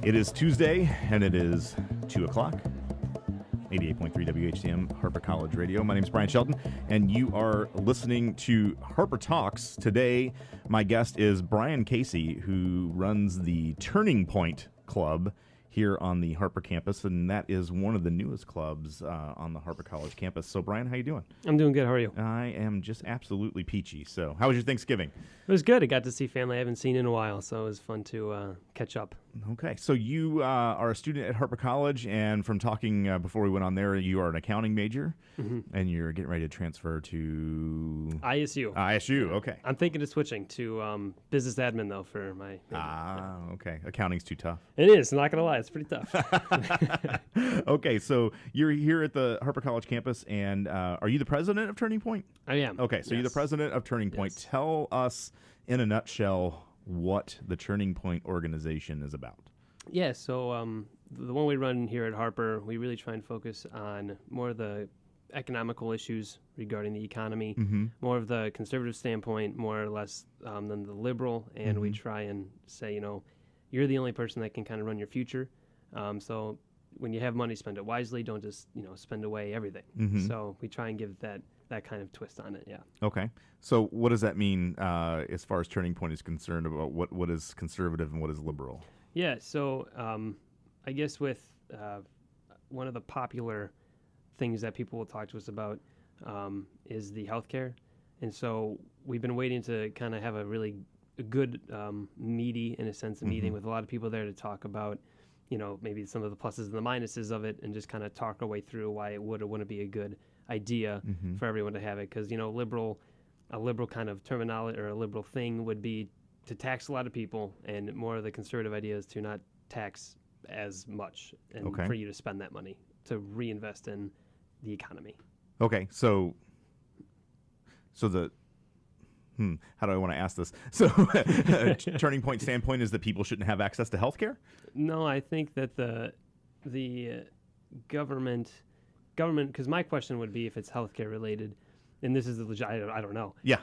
It is Tuesday, and it is 2 o'clock. 88.3 WHCM, Harper College Radio. My name is Brian Shelton, and you are listening to Harper Talks. Today, my guest is Brian Casey, who runs the Turning Point Club here on the Harper campus, and that is one of the newest clubs on the Harper College campus. So, Brian, how you doing? I'm doing good. How are you? I am just absolutely peachy. So, how was your Thanksgiving? It was good. I got to see family I haven't seen in a while, so it was fun to catch up. Okay, so you are a student at Harper College, and from talking before we went on there, you are an accounting major, and you're getting ready to transfer to ISU. ISU, okay. I'm thinking of switching to business admin, though, for my major. Okay. Accounting's too tough. It is. I'm not going to lie. It's pretty tough. Okay, so you're here at the Harper College campus, and are you the president of Turning Point? I am. Okay, so you're the president of Turning Point. Yes. Tell us, in a nutshell, what the Turning Point organization is about. Yeah, so the one we run here at Harper, we really try and focus on more of the economical issues regarding the economy, more of the conservative standpoint, more or less than the liberal, and we try and say, you know, you're the only person that can kind of run your future. So when you have money, spend it wisely. Don't just, spend away everything. So we try and give that kind of twist on it, yeah. Okay. So what does that mean as far as Turning Point is concerned about what is conservative and what is liberal? Yeah, so I guess with one of the popular things that people will talk to us about is the healthcare. And so we've been waiting to kind of have a really good, meaty, in a sense, meeting with a lot of people there to talk about, maybe some of the pluses and the minuses of it, and just kind of talk our way through why it would or wouldn't be a good idea for everyone to have it. Because, a liberal kind of terminology or a liberal thing would be to tax a lot of people, and more of the conservative idea is to not tax as much and for you to spend that money to reinvest in the economy. Okay, so the how do I want to ask this? So Turning Point standpoint is that people shouldn't have access to health care? No, I think that the government, because my question would be if it's healthcare related, and this is the legit, I don't know. Yeah.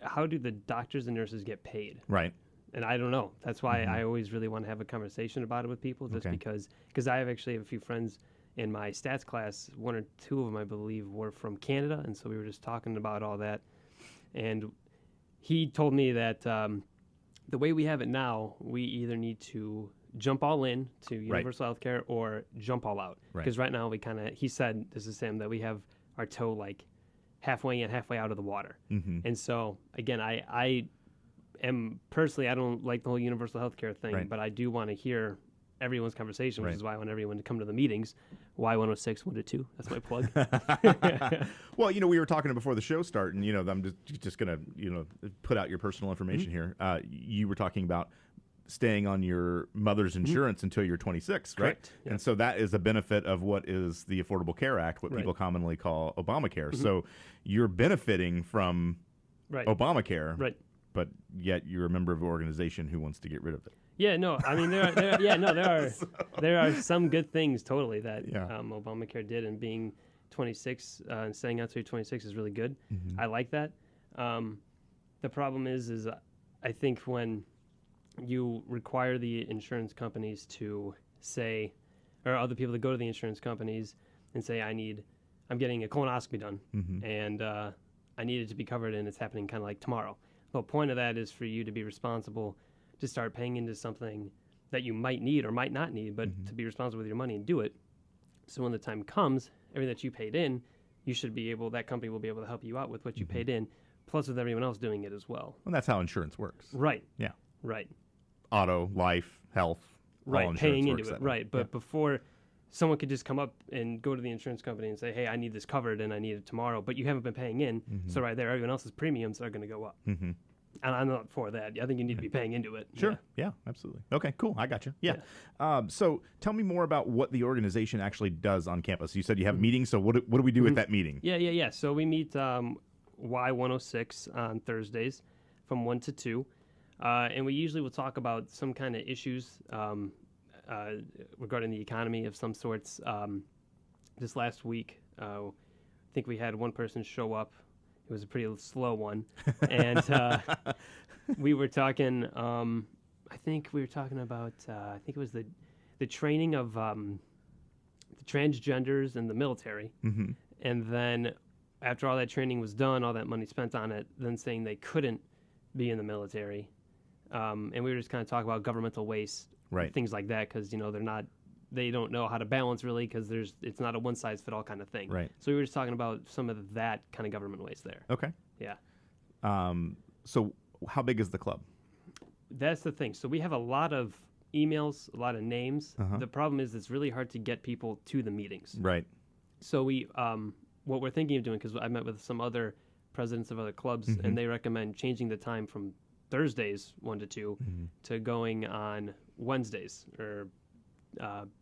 How do the doctors and nurses get paid? Right. And I don't know. That's why I always really want to have a conversation about it with people, just because I actually have a few friends in my stats class. One or two of them, I believe, were from Canada, and so we were just talking about all that. And he told me that the way we have it now, we either need to jump all in to universal health care or jump all out. Because right now he said, this is Sam, that we have our toe like halfway in, halfway out of the water. And so, again, I am personally, I don't like the whole universal health care thing, but I do want to hear everyone's conversation, which is why I want everyone to come to the meetings. Y106, 1-2. That's my plug. Well, we were talking before the show started, and, I'm just going to, put out your personal information here. You were talking about staying on your mother's insurance until you're 26, right? Correct. Yeah. And so that is a benefit of what is the Affordable Care Act, what people commonly call Obamacare. So you're benefiting from Obamacare, but yet you're a member of an organization who wants to get rid of it. Yeah, no, I mean there are some good things totally that Obamacare did, and being 26 and staying out till 26 is really good. I like that. The problem is I think when you require the insurance companies to say, or other people to go to the insurance companies and say, I'm getting a colonoscopy done, and I need it to be covered, and it's happening kind of like tomorrow. The whole point of that is for you to be responsible to start paying into something that you might need or might not need, but to be responsible with your money and do it. So when the time comes, everything that you paid in, that company will be able to help you out with what you paid in, plus with everyone else doing it as well. Well, that's how insurance works. Right. Yeah. Right. Auto, life, health. Right. Paying into it. Right. But before, someone could just come up and go to the insurance company and say, hey, I need this covered and I need it tomorrow, but you haven't been paying in. So right there, everyone else's premiums are going to go up. And I'm not for that. I think you need to be paying into it. Sure. Yeah, absolutely. Okay, cool. I got you. Yeah. So tell me more about what the organization actually does on campus. You said you have meetings, so what do we do at that meeting? Yeah. So we meet Y106 on Thursdays from 1 to 2. And we usually will talk about some kind of issues regarding the economy of some sorts. This last week, I think we had one person show up. It was a pretty slow one. And we were talking, I think it was the training of the transgenders in the military, and then after all that training was done, all that money spent on it, then saying they couldn't be in the military, and we were just kind of talking about governmental waste, things like that, because they don't know how to balance really, because it's not a one size fit all kind of thing. Right. So we were just talking about some of that kind of government waste there. Okay. Yeah. So how big is the club? That's the thing. So we have a lot of emails, a lot of names. The problem is it's really hard to get people to the meetings. Right. So we, what we're thinking of doing, because I met with some other presidents of other clubs, and they recommend changing the time from Thursdays 1 to 2 to going on Wednesdays or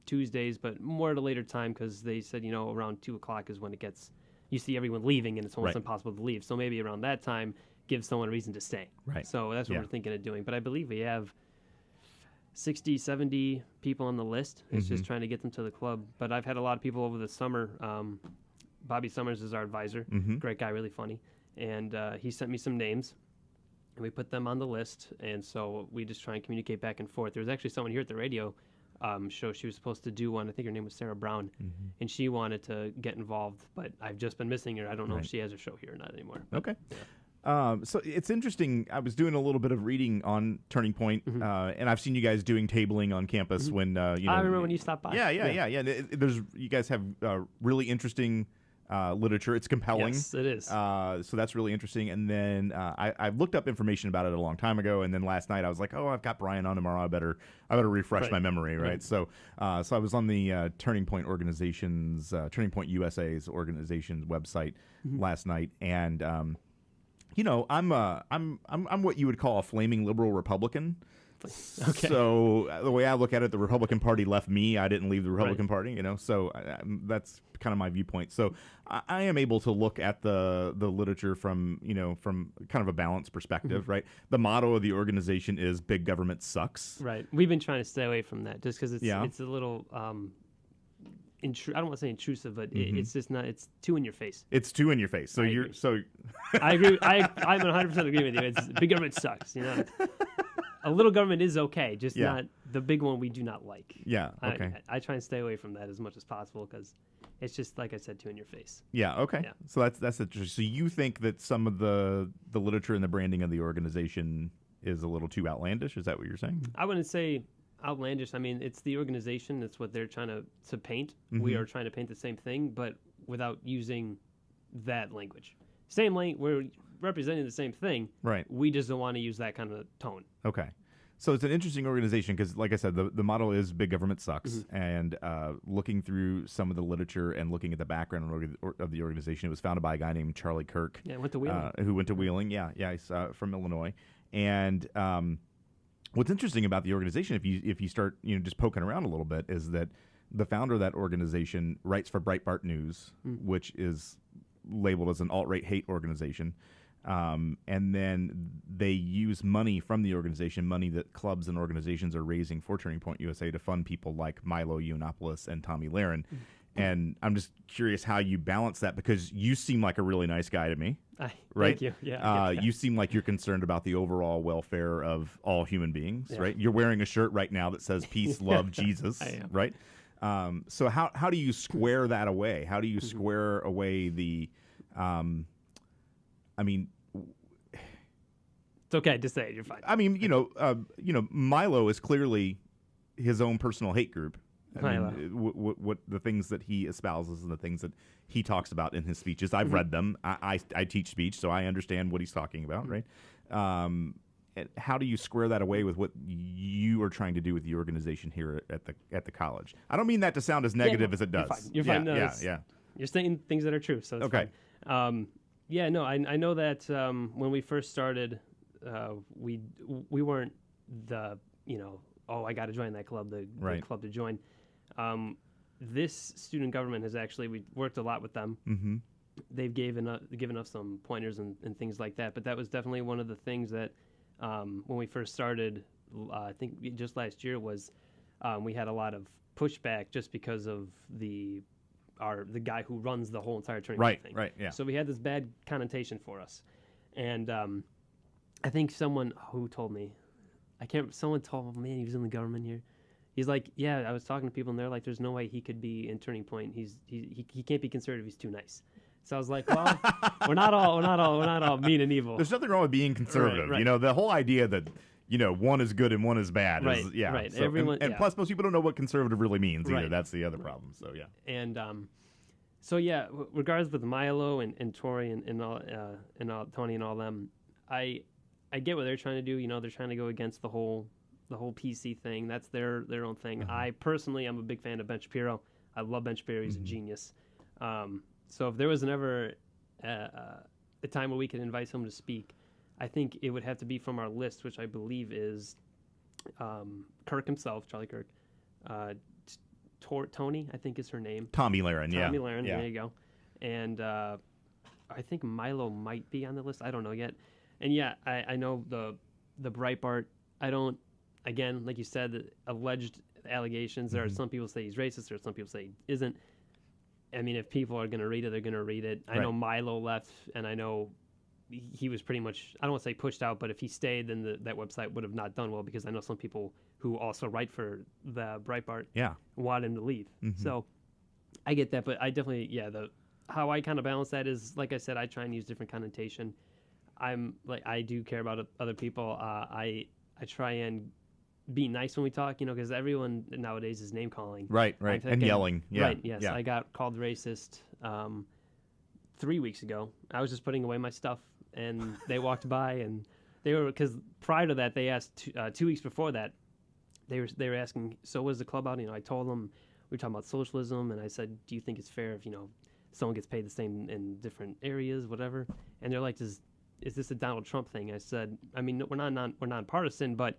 Tuesdays, but more at a later time, because they said, around 2 o'clock is when you see everyone leaving, and it's almost impossible to leave. So maybe around that time, give someone a reason to stay. Right. So that's what we're thinking of doing. But I believe we have 60, 70 people on the list. It's just trying to get them to the club. But I've had a lot of people over the summer. Bobby Summers is our advisor. Great guy, really funny. And he sent me some names, and we put them on the list. And so we just try and communicate back and forth. There was actually someone here at the radio show. She was supposed to do one. I think her name was Sarah Brown, and she wanted to get involved. But I've just been missing her. I don't know if she has a show here or not anymore. But, okay. Yeah. So it's interesting. I was doing a little bit of reading on Turning Point, and I've seen you guys doing tabling on campus when I remember when you stopped by. Yeah. You guys have really interesting literature. It's compelling. Yes, it is. So that's really interesting. And then I looked up information about it a long time ago, and then last night I was like, oh, I've got Brian on tomorrow. I better refresh my memory, right? So I was on the Turning Point organization's Turning Point USA's organization's website last night, and I'm what you would call a flaming liberal Republican. Okay. So the way I look at it, the Republican Party left me. I didn't leave the Republican Party. So that's kind of my viewpoint. So I am able to look at the literature from kind of a balanced perspective, right? The motto of the organization is "Big Government Sucks." Right. We've been trying to stay away from that just because it's a little. I don't want to say intrusive, but it's just not. It's too in your face. It's too in your face. So I agree. I'm 100% agree with you. It's big government sucks. A little government is okay, just not the big one. We do not like. Yeah. Okay. I try and stay away from that as much as possible because it's just like I said, too in your face. Yeah. Okay. Yeah. So that's interesting. So you think that some of the literature and the branding of the organization is a little too outlandish? Is that what you're saying? I wouldn't say outlandish. I mean, it's the organization. It's what they're trying to paint. We are trying to paint the same thing, but without using that language. Same language. We're representing the same thing. Right. We just don't want to use that kind of tone. Okay. So it's an interesting organization because, like I said, the model is big government sucks. And looking through some of the literature and looking at the background of the organization, it was founded by a guy named Charlie Kirk. Yeah, went to Wheeling. Who went to Wheeling. Yeah, he's from Illinois. And what's interesting about the organization, if you start just poking around a little bit, is that the founder of that organization writes for Breitbart News, which is labeled as an alt-right hate organization. And then they use money from the organization, money that clubs and organizations are raising for Turning Point USA to fund people like Milo Yiannopoulos and Tommy Lahren. And I'm just curious how you balance that, because you seem like a really nice guy to me. Right? Thank you. Yeah. You seem like you're concerned about the overall welfare of all human beings, right? You're wearing a shirt right now that says peace, love, Jesus, I am. Right? So how do you square that away? How do you square away the it's okay. Just say it. You're fine. I mean, Milo is clearly his own personal hate group. What the things that he espouses and the things that he talks about in his speeches, I've read them. I teach speech, so I understand what he's talking about, right? How do you square that away with what you are trying to do with the organization here at the college? I don't mean that to sound as negative as it does. You're fine. Yeah. You're saying things that are true, so it's okay. Fine. I know that when we first started, we weren't the I got to join that club, the club to join. This student government has we worked a lot with them. They've given us some pointers and things like that. But that was definitely one of the things that when we first started, I think just last year was we had a lot of pushback just because of the guy who runs the whole entire Turning Point thing. Right. Yeah. So we had this bad connotation for us, and I think someone who told me, someone told me, man, he was in the government here. he's like, yeah, I was talking to people and they're like, there's no way he could be in Turning Point. He can't be conservative. He's too nice. So I was like, well, we're not all mean and evil. There's nothing wrong with being conservative. Right. You know, the whole idea that, you know, one is good and one is bad. Right. Is, yeah. Right. So, Everyone, and plus, most people don't know what conservative really means either. Right. That's the other problem. So, yeah. And so yeah, regardless with Milo and Tori and all Tony and all them, I get what they're trying to do. You know, they're trying to go against the whole PC thing. That's their own thing. Mm-hmm. I personally am a big fan of Ben Shapiro. I love Ben Shapiro. He's a genius. So if there was never a time where we could invite someone to speak, I think it would have to be from our list, which I believe is Kirk himself, Charlie Kirk, Tony, I think is her name. Tomi Lahren, Tomi Lahren, there you go. And I think Milo might be on the list. I don't know yet. And yeah, I know the Breitbart. I don't, again, like you said, the alleged allegations. There are some people say he's racist. There are some people say he isn't. I mean, if people are going to read it, they're going to read it. I know Milo left, and I know he was pretty much, I don't want to say pushed out, but if he stayed, then that website would have not done well, because I know some people who also write for the Breitbart want him to leave. So I get that, but I definitely, how I kind of balance that is, like I said, I try and use different connotation. I do care about other people. I try and be nice when we talk, you know, because everyone nowadays is name calling. Right, and yelling. Yeah. Right, yes. Yeah. I got called racist 3 weeks ago. I was just putting away my stuff, and they walked by, and they were, because prior to that, they asked 2 weeks before that, they were asking, so what is the club out? You know, I told them we were talking about socialism, and I said, do you think it's fair if, you know, someone gets paid the same in different areas, whatever? And they're like, is this a Donald Trump thing? I said, I mean, we're nonpartisan, but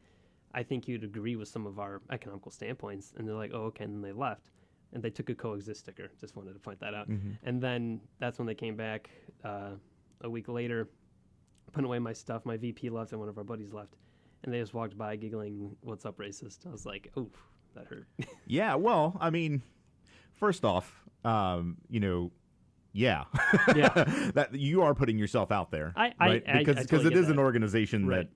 I think you'd agree with some of our economical standpoints. And they're like, oh, okay. And then they left, and they took a coexist sticker. Just wanted to point that out. And then that's when they came back a week later, putting away my stuff. My VP left and one of our buddies left, and they just walked by giggling, "What's up, racist?" I was like, oof, that hurt. Yeah, well, I mean, first off, you know, that you are putting yourself out there, right? Because I totally it is an organization that.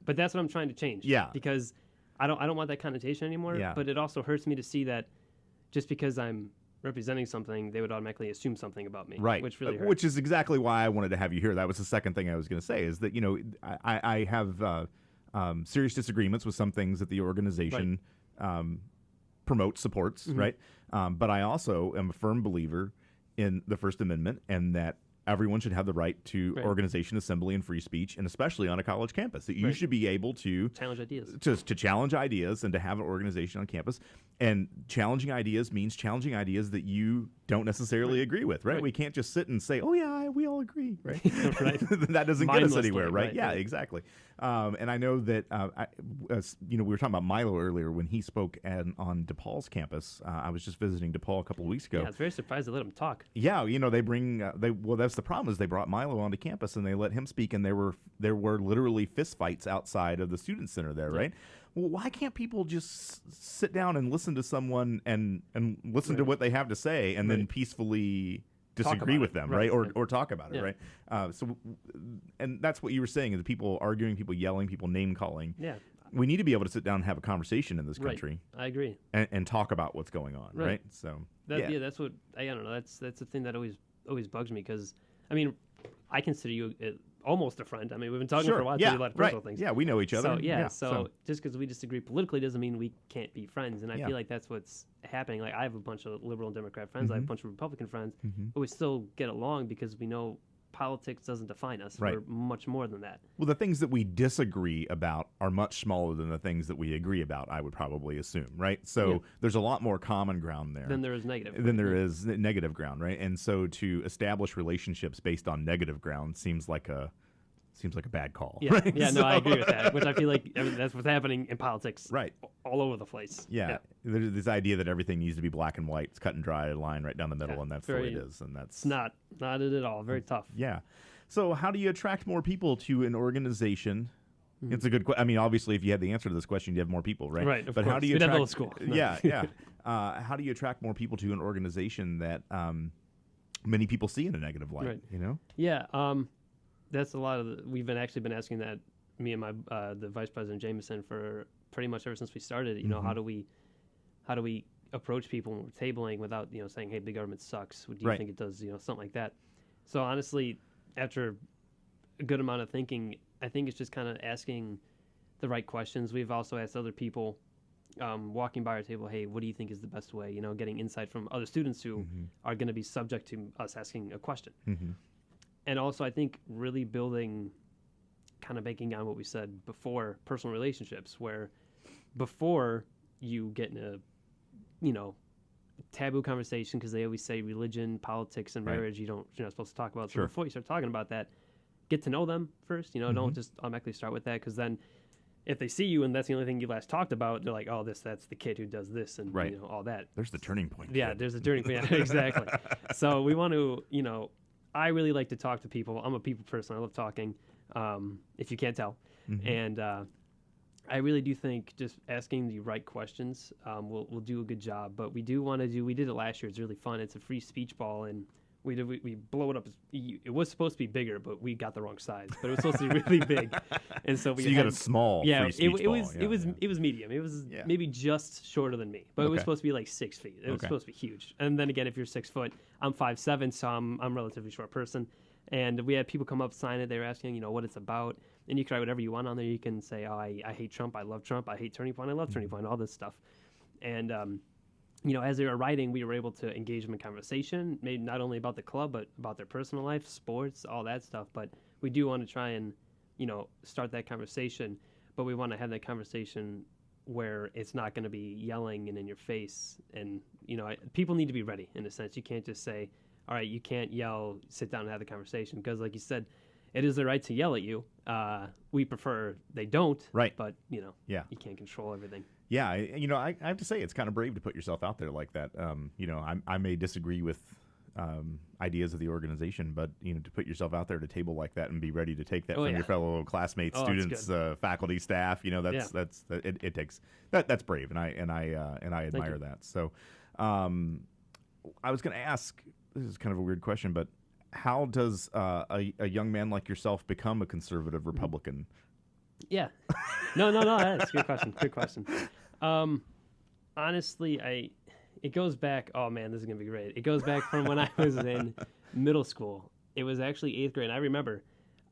But that's what I'm trying to change. Yeah. Because I don't want that connotation anymore. Yeah. But it also hurts me to see that just because I'm representing something, they would automatically assume something about me. Right. Which really hurts. Which is exactly why I wanted to have you here. That was the second thing I was going to say, is that, you know, I have serious disagreements with some things that the organization promotes, supports, right? But I also am a firm believer in the First Amendment, and that everyone should have the right to organization, assembly, and free speech, and especially on a college campus. That you should be able to challenge ideas, to challenge ideas, and to have an organization on campus. And challenging ideas means challenging ideas that you don't necessarily agree with, right? We can't just sit and say, "Oh yeah, we all agree," right? That doesn't get us anywhere, right? Yeah, exactly. And I know that you know, we were talking about Milo earlier when he spoke on DePaul's campus. I was just visiting DePaul a couple of weeks ago. Yeah, I was very surprised they let him talk. Yeah, you know, they bring that's the problem, is they brought Milo onto campus and they let him speak, and there were literally fistfights outside of the student center there, right? Well, why can't people just sit down and listen to someone and listen to what they have to say, and then peacefully disagree with them, right? Or talk about it, right? And that's what you were saying, is people arguing, people yelling, people name calling. Yeah. We need to be able to sit down and have a conversation in this country. I agree. And talk about what's going on, right? So that's what I don't know. That's the thing that always bugs me, because I mean, I consider you almost a friend. I mean, we've been talking for a while. So a lot of personal things. Yeah, we know each other. So just because we disagree politically doesn't mean we can't be friends. And I feel like that's what's happening. Like, I have a bunch of liberal and Democrat friends. I have a bunch of Republican friends, but we still get along because we know politics doesn't define us. We're much more than that. Well, the things that we disagree about are much smaller than the things that we agree about, I would probably assume, right? So there's a lot more common ground there than there is negative. Than there is negative ground, right? And so to establish relationships based on negative ground seems like a bad call. Yeah, right? No, I agree with that, which I feel like that's what's happening in politics all over the place. Yeah. There's this idea that everything needs to be black and white. It's cut and dry, line right down the middle, and that's the way it is. And that's not it at all. Very tough. Yeah. So how do you attract more people to an organization? It's a good question. I mean, obviously, if you had the answer to this question, you'd have more people, right? Right, of but course. How do you We'd attract, have school. No. Yeah. How do you attract more people to an organization that many people see in a negative light, right. You know? Yeah. That's a lot of we've been asking that, me and my the vice president Jameson, for pretty much ever since we started. You know, how do we how do we approach people when we're tabling without, saying, hey, big government sucks. Do you think it does, something like that? So honestly, after a good amount of thinking, I think it's just kind of asking the right questions. We've also asked other people walking by our table, hey, what do you think is the best way? Getting insight from other students who are going to be subject to us asking a question. And also, I think really building, kind of banking on what we said before, personal relationships, where before you get in a, taboo conversation, because they always say religion, politics, and marriage, you're not supposed to talk about. So before you start talking about that, get to know them first. Don't just automatically start with that, because then if they see you and that's the only thing you last talked about, they're like, oh, that's the kid who does this and all that. There's the turning point. Yeah, there's a turning point. Exactly. So we want to, I really like to talk to people. I'm a people person. I love talking, if you can't tell. And I really do think just asking the right questions will do a good job. But we do want to we did it last year. It's really fun. It's a free speech ball, and we blow it up. It was supposed to be bigger, but we got the wrong size. But it was supposed to be really big, and so you got a small free speech ball. It was medium. It was maybe just shorter than me, but it was supposed to be like 6 feet. It was supposed to be huge. And then again, if you're 6 foot, I'm 5'7", so I'm a relatively short person. And we had people come up, sign it. They were asking, what it's about. And you can write whatever you want on there. You can say, oh, I hate Trump. I love Trump. I hate Turning Point. I love Turning Point. All this stuff. And, as they were writing, we were able to engage them in conversation, maybe not only about the club, but about their personal life, sports, all that stuff. But we do want to try and, start that conversation. But we want to have that conversation where it's not going to be yelling and in your face. And, people need to be ready, in a sense. You can't just say, all right, you can't yell, sit down and have the conversation. Because like you said, it is their right to yell at you. We prefer they don't. Right. But, you can't control everything. Yeah. I have to say it's kind of brave to put yourself out there like that. I may disagree with ideas of the organization, but, to put yourself out there at a table like that and be ready to take that from your fellow classmates, students, faculty, staff, it takes that's brave. And I admire that. So I was going to ask, this is kind of a weird question, but how does a young man like yourself become a conservative Republican? Yeah. No, that's a good question. Good question. Honestly, it goes back, oh man, this is going to be great. It goes back from when I was in middle school. It was actually 8th grade. And I remember,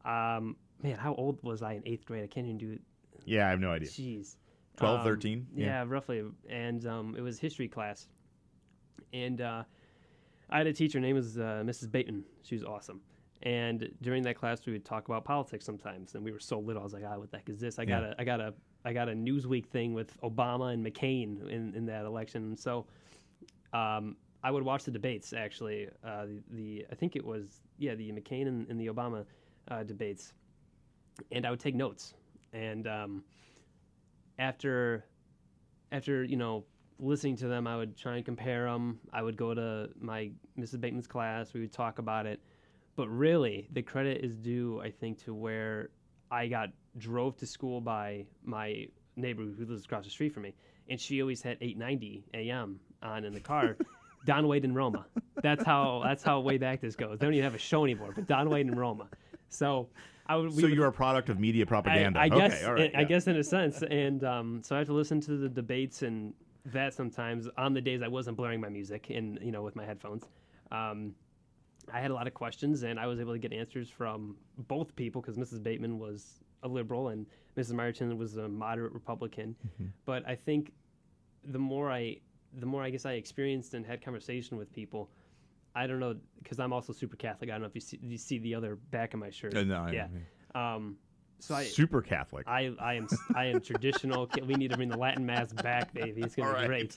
man, how old was I in 8th grade? I can't even do it. Yeah, I have no idea. Jeez. 12, 13? Yeah, roughly. And it was history class. And I had a teacher, her name was Mrs. Bateman. She was awesome. And during that class, we would talk about politics sometimes. And we were so little. I was like, what the heck is this? I got a Newsweek thing with Obama and McCain in that election. And so I would watch the debates, actually. I think it was, the McCain and the Obama debates. And I would take notes. And after listening to them, I would try and compare them. I would go to my Mrs. Bateman's class. We would talk about it. But really, the credit is due, I think, to where I drove to school by my neighbor who lives across the street from me. And she always had 890 a.m. on in the car. Don Wade and Roma. That's how way back this goes. They don't even have a show anymore, but Don Wade and Roma. So you're a product of media propaganda. I guess, okay, all right. I guess in a sense. And so I have to listen to the debates and that sometimes on the days I wasn't blaring my music and with my headphones. I had a lot of questions and I was able to get answers from both people because Mrs. Bateman was a liberal and Mrs. Meyerton was a moderate Republican. Mm-hmm. But I think the more I guess I experienced and had conversation with people, I don't know, because I'm also super Catholic. I don't know if you see the other back of my shirt. No, yeah. Super Catholic. I am traditional. We need to bring the Latin Mass back, baby. It's gonna be great.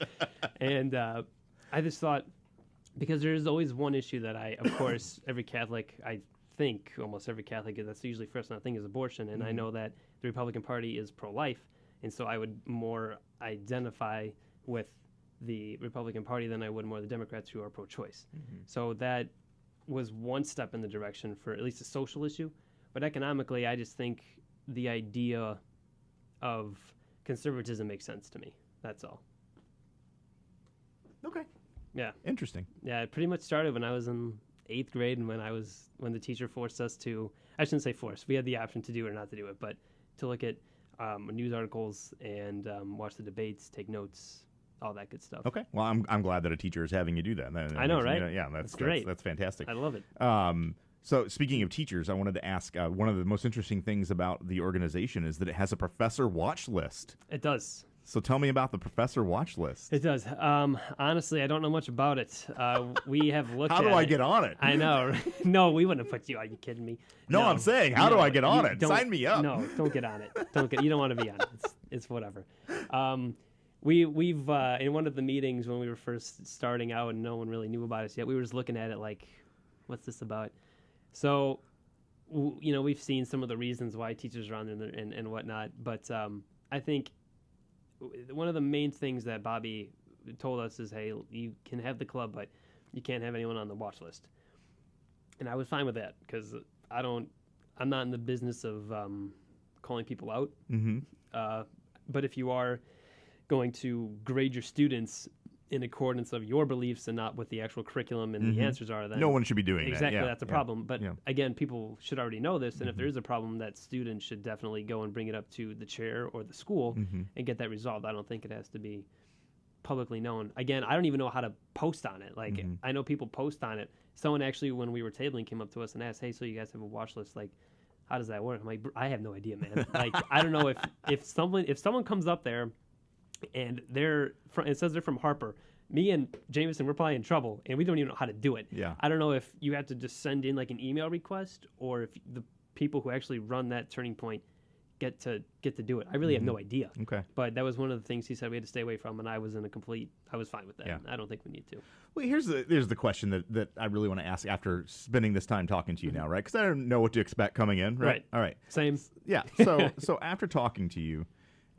And I just thought, because there's always one issue that of course, every Catholic, I think almost every Catholic, that's usually first thing is abortion, and I know that the Republican Party is pro-life, and so I would more identify with the Republican Party than I would more the Democrats who are pro-choice. Mm-hmm. So that was one step in the direction for at least a social issue. But economically, I just think the idea of conservatism makes sense to me. That's all. Okay. Yeah. Interesting. Yeah, it pretty much started when I was in 8th grade and when the teacher forced us to, I shouldn't say forced, we had the option to do it or not to do it, but to look at news articles and watch the debates, take notes, all that good stuff. Okay. Well, I'm glad that a teacher is having you do that. I know, right? Yeah, that's great. That's fantastic. I love it. So speaking of teachers, I wanted to ask, one of the most interesting things about the organization is that it has a professor watch list. It does. So tell me about the professor watch list. It does. Honestly, I don't know much about it. We have looked at How do I get on it? I know. No, we wouldn't have put you on. Are you kidding me? No, I'm saying, how do I get on it? Sign me up. No, don't get on it. You don't want to be on it. It's whatever. We've in one of the meetings when we were first starting out and no one really knew about us yet, we were just looking at it like, what's this about? So, we've seen some of the reasons why teachers are on there and whatnot, but I think one of the main things that Bobby told us is, hey, you can have the club, but you can't have anyone on the watch list. And I was fine with that because I'm not in the business of calling people out. Mm-hmm. But if you are going to grade your students in accordance of your beliefs and not what the actual curriculum and the answers are, then no one should be doing exactly that. That's a problem. But again, people should already know this, and if there is a problem, that students should definitely go and bring it up to the chair or the school and get that resolved. I don't think it has to be publicly known. Again, I don't even know how to post on it. Like I know people post on it. Someone actually, when we were tabling, came up to us and asked, "Hey, so you guys have a watch list? Like, how does that work?" I'm like, I have no idea, man. Like, I don't know if someone comes up there and it says they're from Harper. Me and Jameson, we're probably in trouble, and we don't even know how to do it. Yeah. I don't know if you have to just send in like an email request, or if the people who actually run that Turning Point get to do it. I really have no idea. Okay. But that was one of the things he said we had to stay away from, and I was fine with that. Yeah. I don't think we need to. Well, here's the question that I really want to ask after spending this time talking to you now, right? Because I don't know what to expect coming in, right? All right. Same. Yeah. So after talking to you,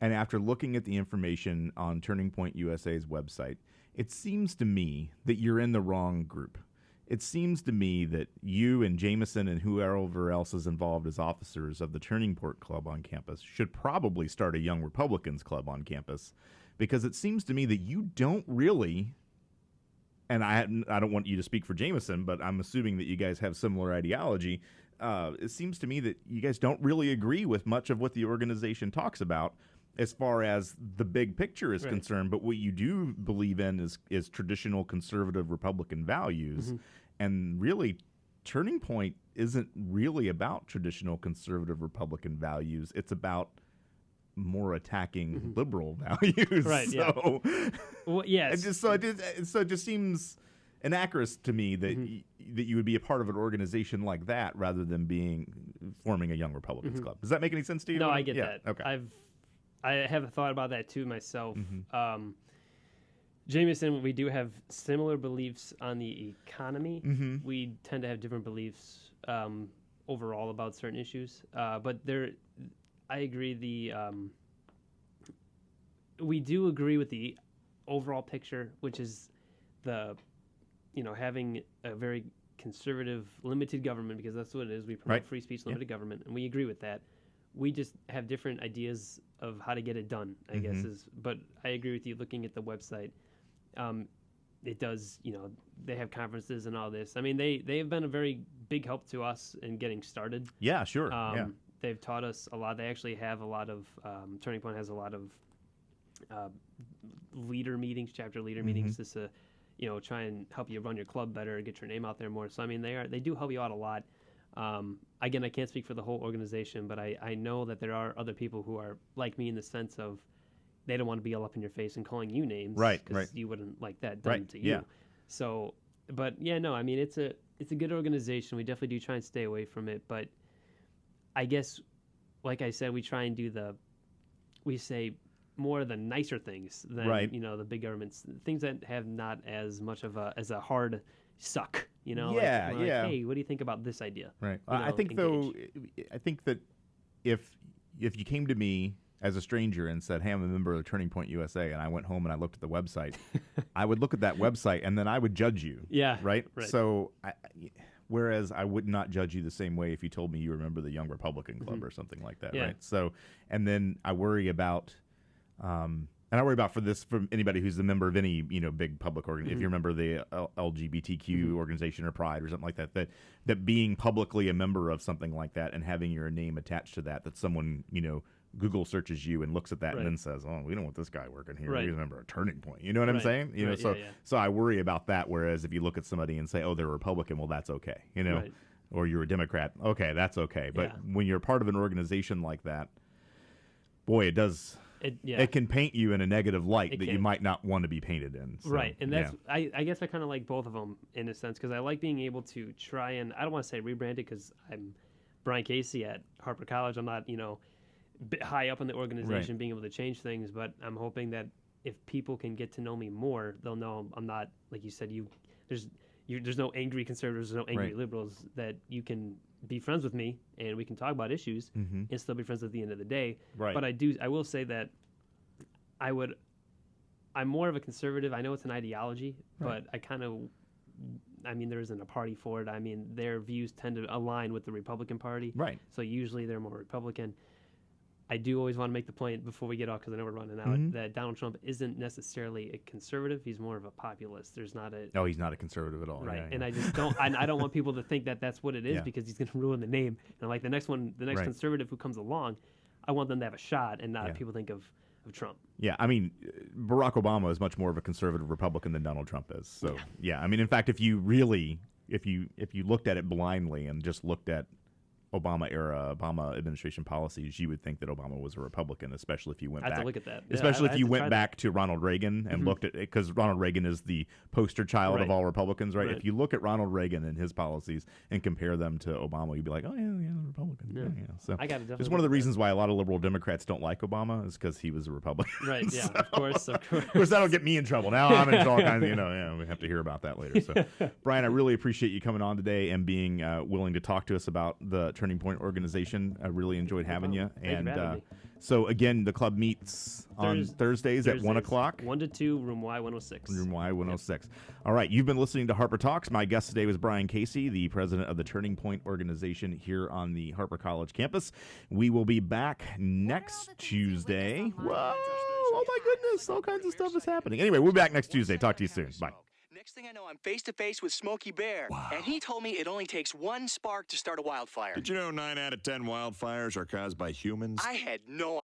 and after looking at the information on Turning Point USA's website, it seems to me that you're in the wrong group. It seems to me that you and Jameson and whoever else is involved as officers of the Turning Point Club on campus should probably start a Young Republicans Club on campus, because it seems to me that you don't really, and I don't want you to speak for Jameson, but I'm assuming that you guys have similar ideology. It seems to me that you guys don't really agree with much of what the organization talks about as far as the big picture is concerned, but what you do believe in is traditional conservative Republican values. And really, Turning Point isn't really about traditional conservative Republican values. It's about more attacking liberal values. Right, so, well, yes. It just seems inaccurate to me that that you would be a part of an organization like that rather than forming a Young Republicans Club. Does that make any sense to you? No, I get that. Okay. I have thought about that too myself. Jameson, we do have similar beliefs on the economy. We tend to have different beliefs overall about certain issues. But I agree. We do agree with the overall picture, which is having a very conservative, limited government, because that's what it is. We promote free speech, limited government, and we agree with that. We just have different ideas of how to get it done, I guess. But I agree with you. Looking at the website, it does. They have conferences and all this. I mean, they have been a very big help to us in getting started. Yeah, sure. They've taught us a lot. They actually have a lot of Turning Point has a lot of leader meetings, chapter leader meetings, just to try and help you run your club better, get your name out there more. So I mean, they do help you out a lot. Again, I can't speak for the whole organization, but I know that there are other people who are like me in the sense of they don't want to be all up in your face and calling you names, right? Because you wouldn't like that done to you. So, but I mean, it's a good organization. We definitely do try and stay away from it, but I guess, like I said, we try and we say more of the nicer things than the big governments, things that have not as much of a hard suck, Yeah. Like, hey, what do you think about this idea? Right. I think that if you came to me as a stranger and said, "Hey, I'm a member of Turning Point USA," and I went home and I looked at the website, I would look at that website and then I would judge you. Yeah. Right. So, whereas I would not judge you the same way if you told me you remember the Young Republican Club or something like that. Right. So, and then I worry about. And I worry about for anybody who's a member of any big public organization. If you remember the LGBTQ organization or Pride or something like that being publicly a member of something like that and having your name attached to that someone Google searches you and looks at that and then says, "Oh, we don't want this guy working here. We remember a turning point." You know what I'm saying? You know, so I worry about that. Whereas if you look at somebody and say, "Oh, they're a Republican," well, that's okay. You know, or you're a Democrat, okay, that's okay. But when you're part of an organization like that, boy, it does. It can paint you in a negative light that you might not want to be painted in. So, right, and that's I guess I kind of like both of them in a sense because I like being able to try and I don't want to say rebrand it because I'm Brian Casey at Harper College. I'm not high up in the organization being able to change things, but I'm hoping that if people can get to know me more, they'll know I'm not like you said. There's no angry conservatives, there's no angry liberals that you can be friends with me and we can talk about issues and still be friends at the end of the day. Right. But I will say that I'm more of a conservative. I know it's an ideology, but there isn't a party for it. I mean, their views tend to align with the Republican Party. Right. So usually they're more Republican. I do always want to make the point before we get off, because I know we're running out, that Donald Trump isn't necessarily a conservative. He's more of a populist. There's not a... No, he's not a conservative at all. Right. And I just don't... I don't want people to think that that's what it is because he's going to ruin the name. And like the next conservative who comes along, I want them to have a shot and not people think of Trump. Yeah, I mean, Barack Obama is much more of a conservative Republican than Donald Trump is. So, I mean, in fact, if you looked at it blindly and just looked at Obama administration policies, you would think that Obama was a Republican, especially if you went back. I have to look at that. Especially if you went back to Ronald Reagan and looked at it, because Ronald Reagan is the poster child of all Republicans, right? If you look at Ronald Reagan and his policies and compare them to Obama, you'd be like, oh, yeah, Republican. Yeah. So it's one of the reasons why a lot of liberal Democrats don't like Obama is because he was a Republican. Right, yeah, so, of course. Of course, that'll get me in trouble. Now I'm into all kinds of, we have to hear about that later. So, Brian, I really appreciate you coming on today and being willing to talk to us about the Turning Point organization. I really enjoyed having you. And so, again, the club meets on Thursdays at 1 o'clock. 1 to 2, room Y106. Room Y106. Yep. All right, you've been listening to Harper Talks. My guest today was Brian Casey, the president of the Turning Point organization here on the Harper College campus. We will be back next Tuesday. Whoa, oh my goodness, all kinds of stuff is happening. Anyway, we'll be back next Tuesday. Talk to you soon. Bye. Next thing I know, I'm face-to-face with Smokey Bear. Wow. And he told me it only takes one spark to start a wildfire. Did you know 9 out of 10 wildfires are caused by humans? I had no